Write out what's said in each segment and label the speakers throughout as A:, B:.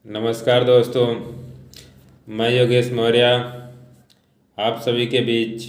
A: नमस्कार दोस्तों, मैं योगेश मौर्य आप सभी के बीच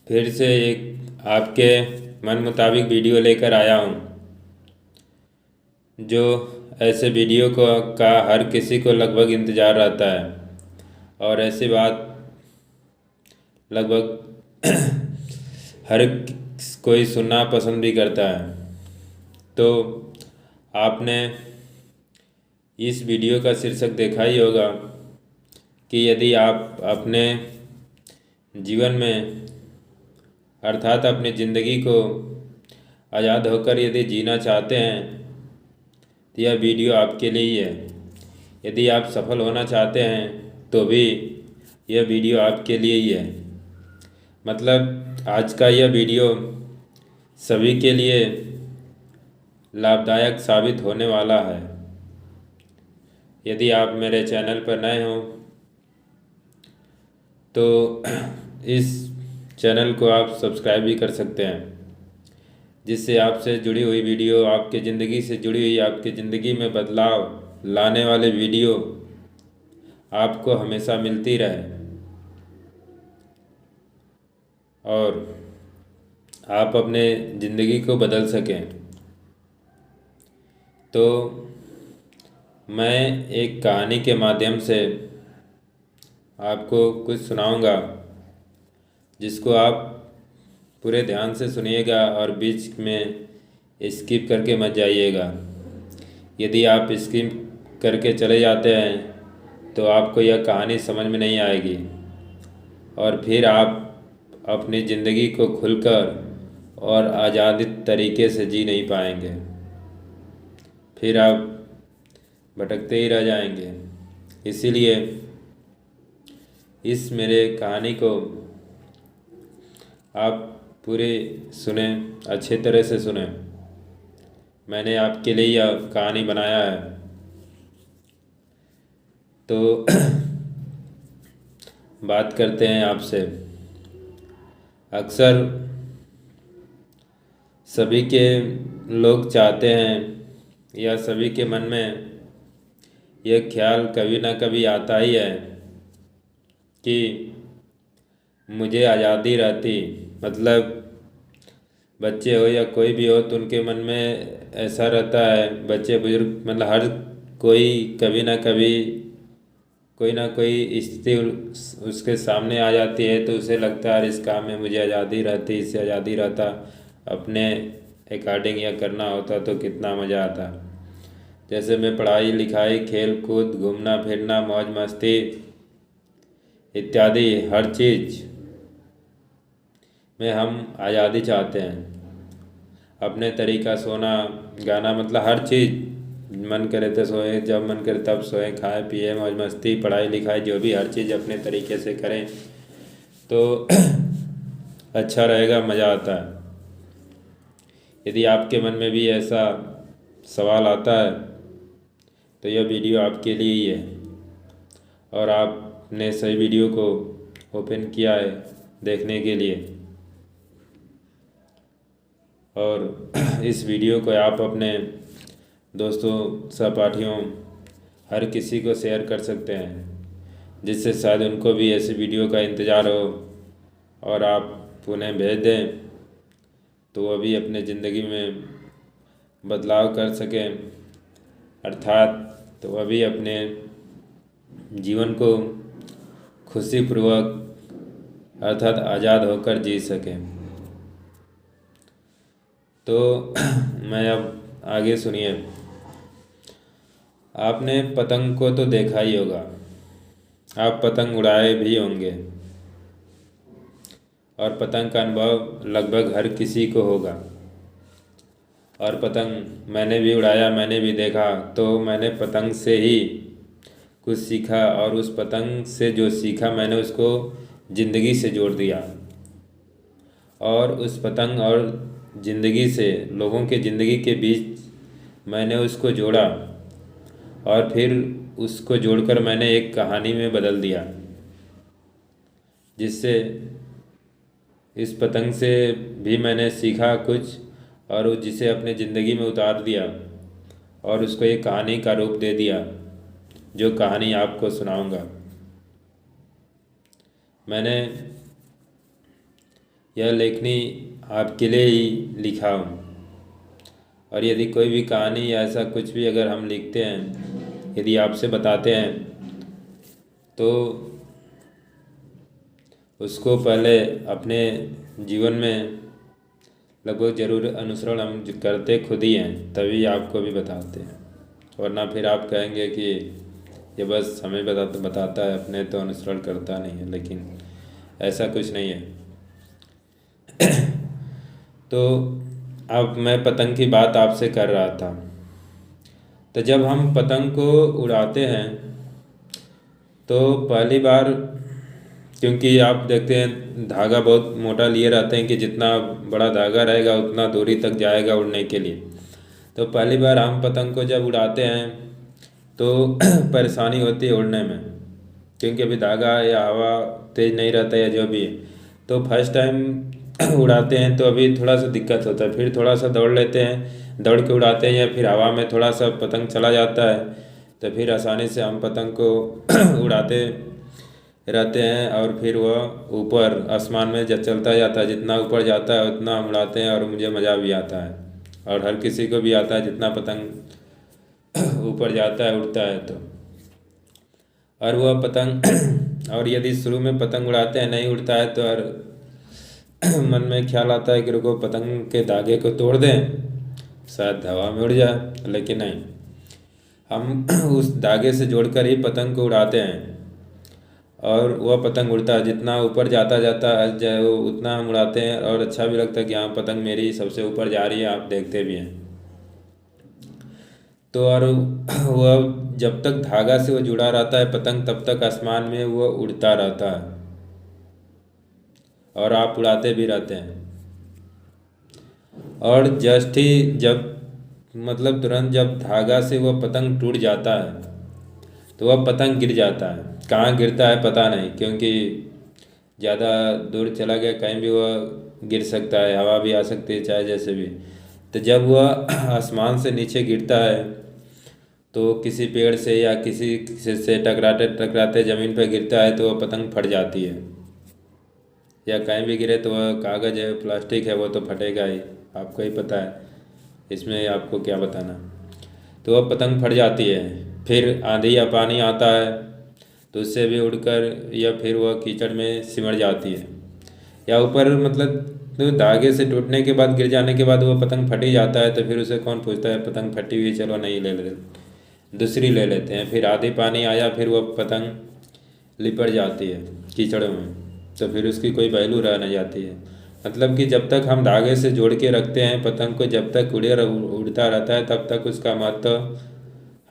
A: फिर से एक आपके मन मुताबिक वीडियो लेकर आया हूँ। जो ऐसे वीडियो का हर किसी को लगभग इंतज़ार रहता है और ऐसी बात लगभग हर कोई सुनना पसंद भी करता है। तो आपने इस वीडियो का शीर्षक देखा ही होगा कि यदि आप अपने जीवन में अर्थात अपनी ज़िंदगी को आज़ाद होकर यदि जीना चाहते हैं तो यह वीडियो आपके लिए ही है। यदि आप सफल होना चाहते हैं तो भी यह वीडियो आपके लिए ही है। मतलब आज का यह वीडियो सभी के लिए लाभदायक साबित होने वाला है। यदि आप मेरे चैनल पर नए हो तो इस चैनल को आप सब्सक्राइब भी कर सकते हैं, जिससे आपसे जुड़ी हुई वीडियो, आपके ज़िंदगी से जुड़ी हुई, आपकी ज़िंदगी में बदलाव लाने वाले वीडियो आपको हमेशा मिलती रहे और आप अपने ज़िंदगी को बदल सकें। तो मैं एक कहानी के माध्यम से आपको कुछ सुनाऊंगा, जिसको आप पूरे ध्यान से सुनिएगा और बीच में स्किप करके मत जाइएगा। यदि आप स्किप करके चले जाते हैं तो आपको यह कहानी समझ में नहीं आएगी और फिर आप अपनी ज़िंदगी को खुलकर और आज़ादी तरीके से जी नहीं पाएंगे। फिर आप भटकते ही रह जाएंगे। इसीलिए इस मेरे कहानी को आप पूरे सुने, अच्छे तरह से सुने। मैंने आपके लिए यह कहानी बनाया है। तो बात करते हैं आपसे। अक्सर सभी के लोग चाहते हैं या सभी के मन में यह ख्याल कभी ना कभी आता ही है कि मुझे आज़ादी रहती। मतलब बच्चे हो या कोई भी हो तो उनके मन में ऐसा रहता है, बच्चे बुजुर्ग मतलब हर कोई कभी ना कभी कोई ना कोई स्थिति उसके सामने आ जाती है तो उसे लगता है इस काम में मुझे आज़ादी रहती, इससे आज़ादी रहता, अपने अकॉर्डिंग यह करना होता तो कितना मज़ा आता। जैसे मैं पढ़ाई लिखाई, खेल कूद, घूमना फिरना, मौज मस्ती इत्यादि हर चीज़ में हम आज़ादी चाहते हैं। अपने तरीका सोना गाना, मतलब हर चीज़ मन करे तो सोए, जब मन करे तब सोए, खाए पिए, मौज मस्ती, पढ़ाई लिखाई, जो भी हर चीज़ अपने तरीके से करें तो अच्छा रहेगा, मज़ा आता है। यदि आपके मन में भी ऐसा सवाल आता है तो यह वीडियो आपके लिए ही है और आपने सही वीडियो को ओपन किया है देखने के लिए। और इस वीडियो को आप अपने दोस्तों, सहपाठियों, हर किसी को शेयर कर सकते हैं, जिससे शायद उनको भी ऐसे वीडियो का इंतज़ार हो और आप उन्हें भेज दें तो वह भी अपने ज़िंदगी में बदलाव कर सकें, अर्थात तो वह भी अपने जीवन को खुशीपूर्वक अर्थात आज़ाद होकर जी सकें। तो मैं अब आगे सुनिए। आपने पतंग को तो देखा ही होगा, आप पतंग उड़ाए भी होंगे और पतंग का अनुभव लगभग हर किसी को होगा। और पतंग मैंने भी उड़ाया, मैंने भी देखा, तो मैंने पतंग से ही कुछ सीखा और उस पतंग से जो सीखा मैंने उसको ज़िंदगी से जोड़ दिया और उस पतंग और ज़िंदगी से, लोगों के ज़िंदगी के बीच मैंने उसको जोड़ा और फिर उसको जोड़कर मैंने एक कहानी में बदल दिया, जिससे इस पतंग से भी मैंने सीखा कुछ और जिसे अपने ज़िंदगी में उतार दिया और उसको एक कहानी का रूप दे दिया, जो कहानी आपको सुनाऊंगा। मैंने यह लेखनी आपके लिए ही लिखा हूँ, और यदि कोई भी कहानी या ऐसा कुछ भी अगर हम लिखते हैं, यदि आपसे बताते हैं, तो उसको पहले अपने जीवन में लगभग ज़रूर अनुसरण हम करते खुद ही हैं, तभी आपको भी बताते हैं। वरना फिर आप कहेंगे कि ये बस हमें बताता है, अपने तो अनुसरण करता नहीं है। लेकिन ऐसा कुछ नहीं है। तो अब मैं पतंग की बात आपसे कर रहा था। तो जब हम पतंग को उड़ाते हैं तो पहली बार, क्योंकि आप देखते हैं धागा बहुत मोटा लिए रहते हैं कि जितना बड़ा धागा रहेगा उतना दूरी तक जाएगा उड़ने के लिए। तो पहली बार हम पतंग को जब उड़ाते हैं तो परेशानी होती है उड़ने में, क्योंकि अभी धागा या हवा तेज़ नहीं रहता या जो भी है। तो फर्स्ट टाइम उड़ाते हैं तो अभी थोड़ा सा दिक्कत होता है, फिर थोड़ा सा दौड़ लेते हैं, दौड़ के उड़ाते हैं, या फिर हवा में थोड़ा सा पतंग चला जाता है तो फिर आसानी से हम पतंग को उड़ाते रहते हैं। और फिर वह ऊपर आसमान में जब चलता जाता है, जितना ऊपर जाता है उतना हम उड़ाते हैं, और मुझे मज़ा भी आता है, और हर किसी को भी आता है जितना पतंग ऊपर जाता है उड़ता है तो। और वह पतंग और यदि शुरू में पतंग उड़ाते हैं नहीं उड़ता है तो और मन में ख्याल आता है कि रुको पतंग के धागे को तोड़ दें, शायद हवा में उड़ जाए। लेकिन नहीं, हम उस धागे से जोड़कर ही पतंग को उड़ाते हैं, और वह पतंग उड़ता है, जितना ऊपर जाता जाता है उतना हम उड़ाते हैं। और अच्छा भी लगता है कि हाँ पतंग मेरी सबसे ऊपर जा रही है, आप देखते भी हैं तो। और वह जब तक धागा से वो जुड़ा रहता है पतंग, तब तक आसमान में वो उड़ता रहता है, और आप उड़ाते भी रहते हैं। और जस्ट ही जब मतलब तुरंत जब धागा से वह पतंग टूट जाता है तो वह पतंग गिर जाता है। कहाँ गिरता है पता नहीं, क्योंकि ज़्यादा दूर चला गया कहीं भी वह गिर सकता है, हवा भी आ सकती है, चाहे जैसे भी। तो जब वह आसमान से नीचे गिरता है तो किसी पेड़ से या किसी से टकराते टकराते ज़मीन पर गिरता है तो वह पतंग फट जाती है। या कहीं भी गिरे तो वह कागज़ है, प्लास्टिक है, वो तो फटेगा ही, आपको ही पता है, इसमें आपको क्या बताना। तो वह पतंग फट जाती है। फिर आंधी या पानी आता है तो उससे भी उड़कर, या फिर वह कीचड़ में सिमट जाती है, या ऊपर मतलब तो धागे से टूटने के बाद गिर जाने के बाद वो पतंग फट ही जाता है। तो फिर उसे कौन पूछता है पतंग फटी हुई, चलो नहीं ले लेते, दूसरी ले लेते हैं। फिर आधी पानी आया, फिर वह पतंग लिपट जाती है कीचड़ों में, तो फिर उसकी कोई वैल्यू रह नहीं जाती है। मतलब कि जब तक हम धागे से जोड़ के रखते हैं पतंग को, जब तक उड़ता रहता है तब तक उसका महत्व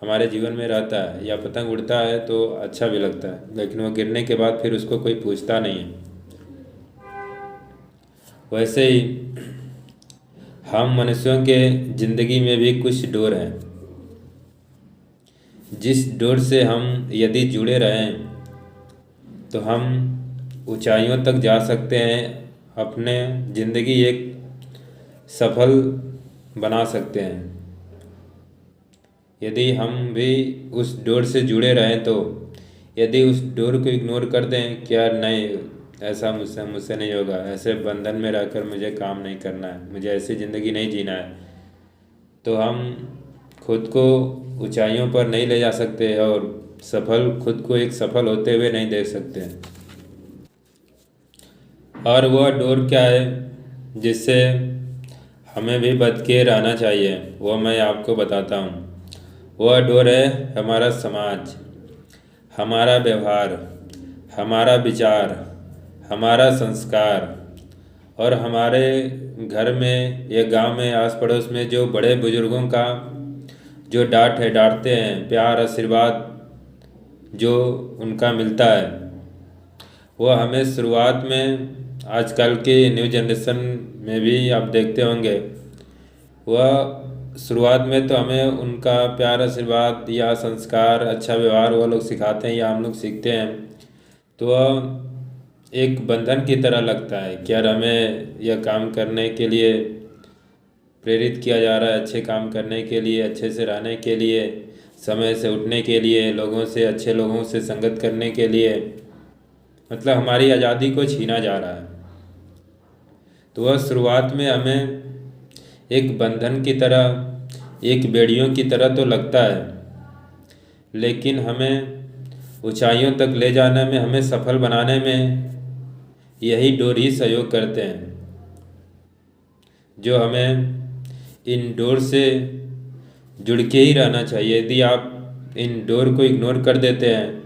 A: हमारे जीवन में रहता है। या पतंग उड़ता है तो अच्छा भी लगता है, लेकिन वो गिरने के बाद फिर उसको कोई पूछता नहीं है। वैसे ही हम मनुष्यों के ज़िंदगी में भी कुछ डोर हैं, जिस डोर से हम यदि जुड़े रहें तो हम ऊंचाइयों तक जा सकते हैं, अपने ज़िंदगी एक सफल बना सकते हैं। यदि हम भी उस डोर से जुड़े रहें तो। यदि उस डोर को इग्नोर कर दें कि यार नहीं, ऐसा मुझसे नहीं होगा, ऐसे बंधन में रहकर मुझे काम नहीं करना है, मुझे ऐसी ज़िंदगी नहीं जीना है, तो हम खुद को ऊंचाइयों पर नहीं ले जा सकते, और खुद को एक सफल होते हुए नहीं देख सकते। और वह डोर क्या है जिससे हमें भी बच के रहना चाहिए, वो मैं आपको बताता हूँ। वह डोर है हमारा समाज, हमारा व्यवहार, हमारा विचार, हमारा संस्कार, और हमारे घर में या गांव में आस पड़ोस में जो बड़े बुजुर्गों का जो डांटते हैं, प्यार आशीर्वाद जो उनका मिलता है, वह हमें शुरुआत में, आजकल के न्यू जनरेशन में भी आप देखते होंगे, वह शुरुआत में तो हमें उनका प्यार आशीर्वाद या संस्कार अच्छा व्यवहार वो लोग सिखाते हैं या हम लोग सीखते हैं। तो वह एक बंधन की तरह लगता है कि यार हमें यह काम करने के लिए प्रेरित किया जा रहा है अच्छे काम करने के लिए, अच्छे से रहने के लिए, समय से उठने के लिए, लोगों से, अच्छे लोगों से संगत करने के लिए, मतलब हमारी आज़ादी को छीना जा रहा है। तो वह शुरुआत में हमें एक बंधन की तरह, एक बेड़ियों की तरह तो लगता है, लेकिन हमें ऊंचाइयों तक ले जाने में, हमें सफल बनाने में यही डोर ही सहयोग करते हैं, जो हमें इन डोर से जुड़ के ही रहना चाहिए। यदि आप इन डोर को इग्नोर कर देते हैं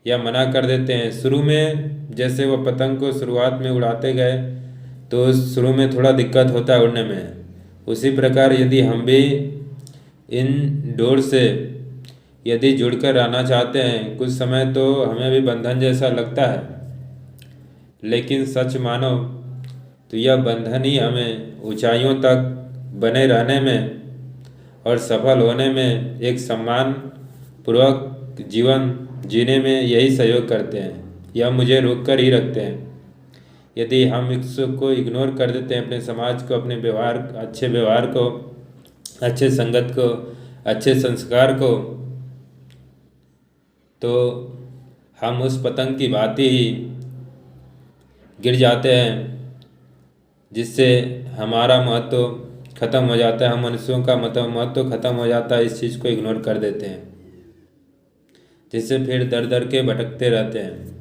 A: या मना कर देते हैं, शुरू में जैसे वो पतंग को शुरुआत में उड़ाते गए तो शुरू में थोड़ा दिक्कत होता है उड़ने में, उसी प्रकार यदि हम भी इन डोर से यदि जुड़कर रहना चाहते हैं, कुछ समय तो हमें भी बंधन जैसा लगता है, लेकिन सच मानो तो यह बंधन ही हमें ऊंचाइयों तक बने रहने में और सफल होने में, एक सम्मान पूर्वक जीवन जीने में यही सहयोग करते हैं। यह मुझे रोक कर ही रखते हैं। यदि हम इसको इग्नोर कर देते हैं, अपने समाज को, अपने व्यवहार, अच्छे व्यवहार को, अच्छे संगत को, अच्छे संस्कार को, तो हम उस पतंग की भांति ही गिर जाते हैं, जिससे हमारा महत्व खत्म हो जाता है, हम मनुष्यों का महत्व खत्म हो जाता है। इस चीज़ को इग्नोर कर देते हैं, जिससे फिर दर दर के भटकते रहते हैं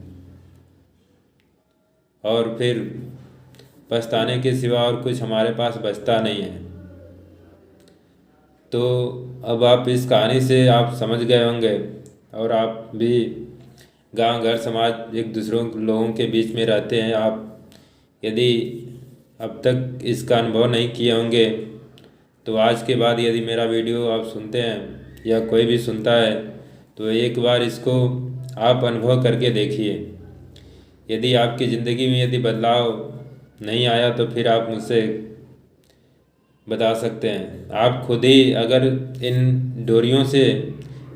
A: और फिर पछताने के सिवा और कुछ हमारे पास बचता नहीं है। तो अब आप इस कहानी से आप समझ गए होंगे, और आप भी गांव, घर, समाज, एक दूसरों लोगों के बीच में रहते हैं। आप यदि अब तक इसका अनुभव नहीं किए होंगे, तो आज के बाद यदि मेरा वीडियो आप सुनते हैं या कोई भी सुनता है, तो एक बार इसको आप अनुभव करके देखिए। यदि आपकी ज़िंदगी में यदि बदलाव नहीं आया, तो फिर आप मुझसे बता सकते हैं। आप खुद ही अगर इन डोरियों से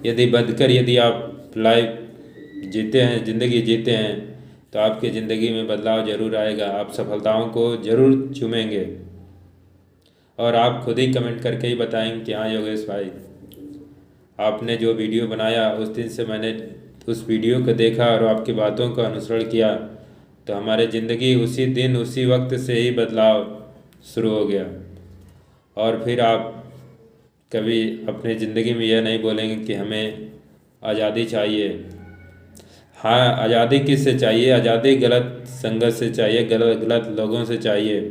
A: यदि बंधकर यदि आप लाइफ जीते हैं, ज़िंदगी जीते हैं, तो आपकी ज़िंदगी में बदलाव ज़रूर आएगा। आप सफलताओं को ज़रूर चूमेंगे, और आप खुद ही कमेंट करके ही बताएंगे कि हाँ योगेश भाई, आपने जो वीडियो बनाया उस दिन से मैंने उस वीडियो को देखा और आपकी बातों का अनुसरण किया, तो हमारे ज़िंदगी उसी दिन, उसी वक्त से ही बदलाव शुरू हो गया। और फिर आप कभी अपनी ज़िंदगी में यह नहीं बोलेंगे कि हमें आज़ादी चाहिए। हाँ, आज़ादी किससे चाहिए? आज़ादी गलत संगत से चाहिए, गलत लोगों से चाहिए।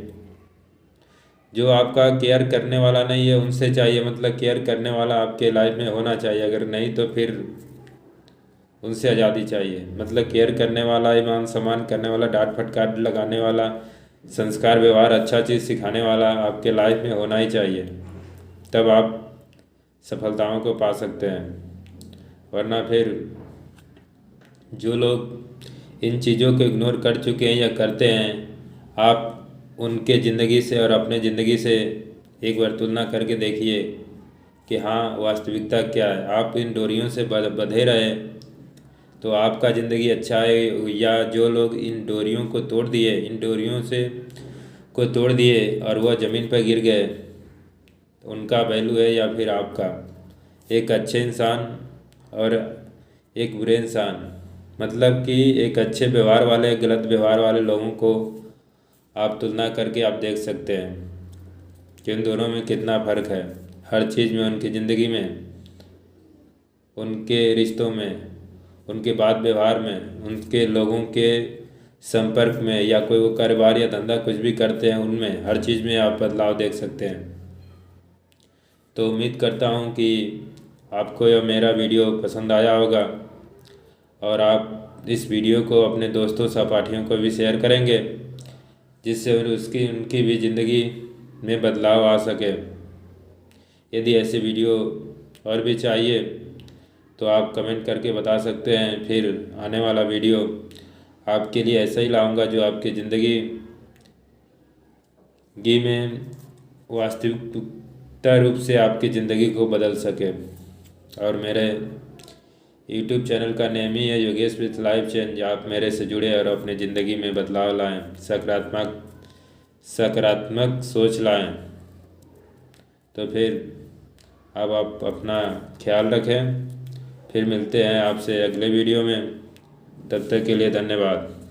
A: जो आपका केयर करने वाला नहीं है उनसे चाहिए, मतलब केयर करने वाला आपके लाइफ में होना चाहिए। अगर नहीं तो फिर उनसे आज़ादी चाहिए, मतलब केयर करने वाला, ईमान सम्मान करने वाला, डांट फटकार लगाने वाला, संस्कार व्यवहार अच्छा चीज़ सिखाने वाला आपके लाइफ में होना ही चाहिए। तब आप सफलताओं को पा सकते हैं। वरना फिर जो लोग इन चीज़ों को इग्नोर कर चुके हैं या करते हैं, आप उनके ज़िंदगी से और अपने ज़िंदगी से एक बार तुलना करके देखिए कि हाँ वास्तविकता क्या है। आप इन डोरियों से बंधे रहे तो आपका ज़िंदगी अच्छा है, या जो लोग इन डोरियों को तोड़ दिए, इन डोरियों से को तोड़ दिए और वह ज़मीन पर गिर गए, तो उनका वैल्यू है या फिर आपका? एक अच्छे इंसान और एक बुरे इंसान, मतलब कि एक अच्छे व्यवहार वाले, गलत व्यवहार वाले लोगों को आप तुलना करके आप देख सकते हैं कि उन दोनों में कितना फ़र्क है। हर चीज़ में, उनकी ज़िंदगी में, उनके रिश्तों में, उनके बात व्यवहार में, उनके लोगों के संपर्क में, या कोई वो कारोबार या धंधा कुछ भी करते हैं, उनमें हर चीज़ में आप बदलाव देख सकते हैं। तो उम्मीद करता हूँ कि आपको यह मेरा वीडियो पसंद आया होगा, और आप इस वीडियो को अपने दोस्तों, सहपाठियों को भी शेयर करेंगे, जिससे उनकी भी ज़िंदगी में बदलाव आ सके। यदि ऐसे वीडियो और भी चाहिए तो आप कमेंट करके बता सकते हैं। फिर आने वाला वीडियो आपके लिए ऐसा ही लाऊंगा जो आपकी ज़िंदगी में वास्तविकता रूप से आपकी ज़िंदगी को बदल सके। और मेरे यूट्यूब चैनल का नेम ही है योगेश विथ लाइफ चेंज। आप मेरे से जुड़े और अपने ज़िंदगी में बदलाव लाएं, सकारात्मक सोच लाएं। तो फिर अब आप अपना ख्याल रखें। फिर मिलते हैं आपसे अगले वीडियो में। तब तक के लिए धन्यवाद।